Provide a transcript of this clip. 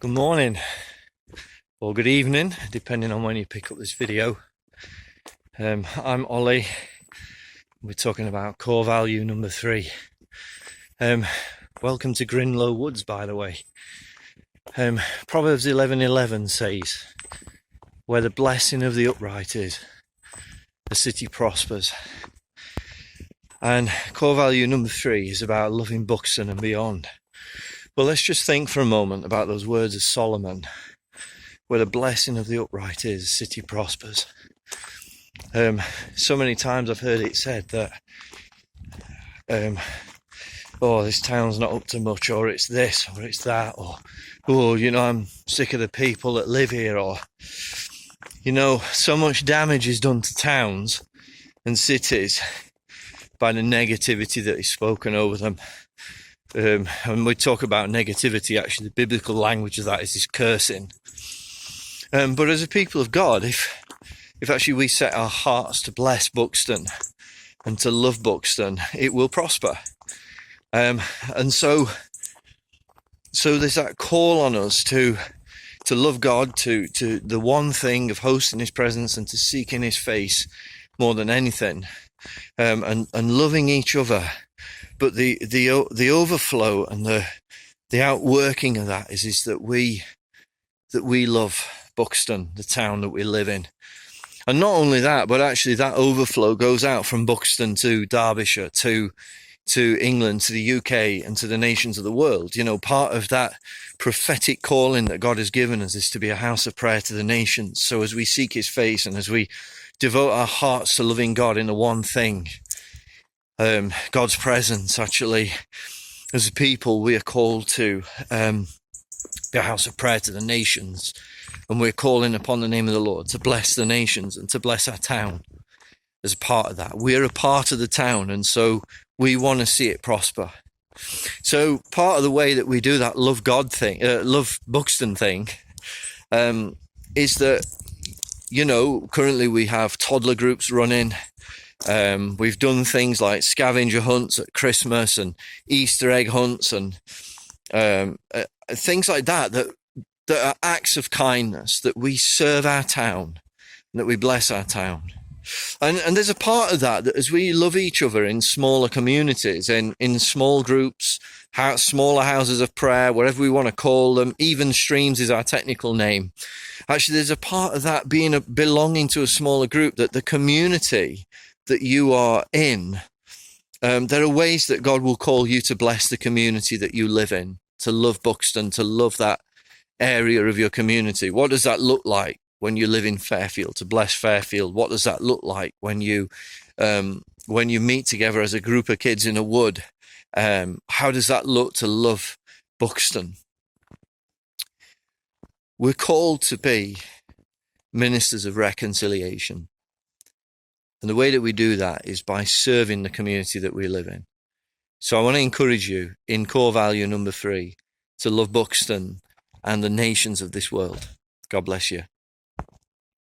Good morning or good evening, depending on when you pick up this video. I'm Ollie. We're talking about core value number 3. Welcome to Grinlow Woods, by the way. Proverbs 11:11 says, "Where the blessing of the upright is, the city prospers." And core value number 3 is about loving Buxton and beyond. Well, let's just think for a moment about those words of Solomon. Where the blessing of the upright is, the city prospers. So many times I've heard it said that, this town's not up to much, or it's this, or it's that, or, I'm sick of the people that live here, or, so much damage is done to towns and cities by the negativity that is spoken over them. And we talk about negativity, actually the biblical language of that is cursing. But as a people of God, if actually we set our hearts to bless Buxton and to love Buxton, it will prosper. And so there's that call on us to love God, to the one thing of hosting His presence and to seek in His face more than anything, and loving each other. But the overflow and the outworking of that is that we love Buxton, the town that we live in. And not only that, but actually that overflow goes out from Buxton to Derbyshire, to England, to the UK, and to the nations of the world. Part of that prophetic calling that God has given us is to be a house of prayer to the nations. So as we seek His face and as we devote our hearts to loving God in the one thing, God's presence, actually, as a people, we are called to be a house of prayer to the nations. And we're calling upon the name of the Lord to bless the nations and to bless our town as a part of that. We're a part of the town, and so we want to see it prosper. So part of the way that we do that love Buxton thing, is that, currently we have toddler groups running. We've done things like scavenger hunts at Christmas and Easter egg hunts and things like that are acts of kindness, that we serve our town and that we bless our town. And there's a part of that as we love each other in smaller communities, in small groups, smaller houses of prayer, whatever we want to call them. Even streams is our technical name. Actually, there's a part of that belonging to a smaller group, that the community that you are in, there are ways that God will call you to bless the community that you live in, to love Buxton, to love that area of your community. What does that look like when you live in Fairfield, to bless Fairfield? What does that look like when you meet together as a group of kids in a wood? How does that look to love Buxton? We're called to be ministers of reconciliation. And the way that we do that is by serving the community that we live in. So I want to encourage you in core value number 3 to love Buxton and the nations of this world. God bless you.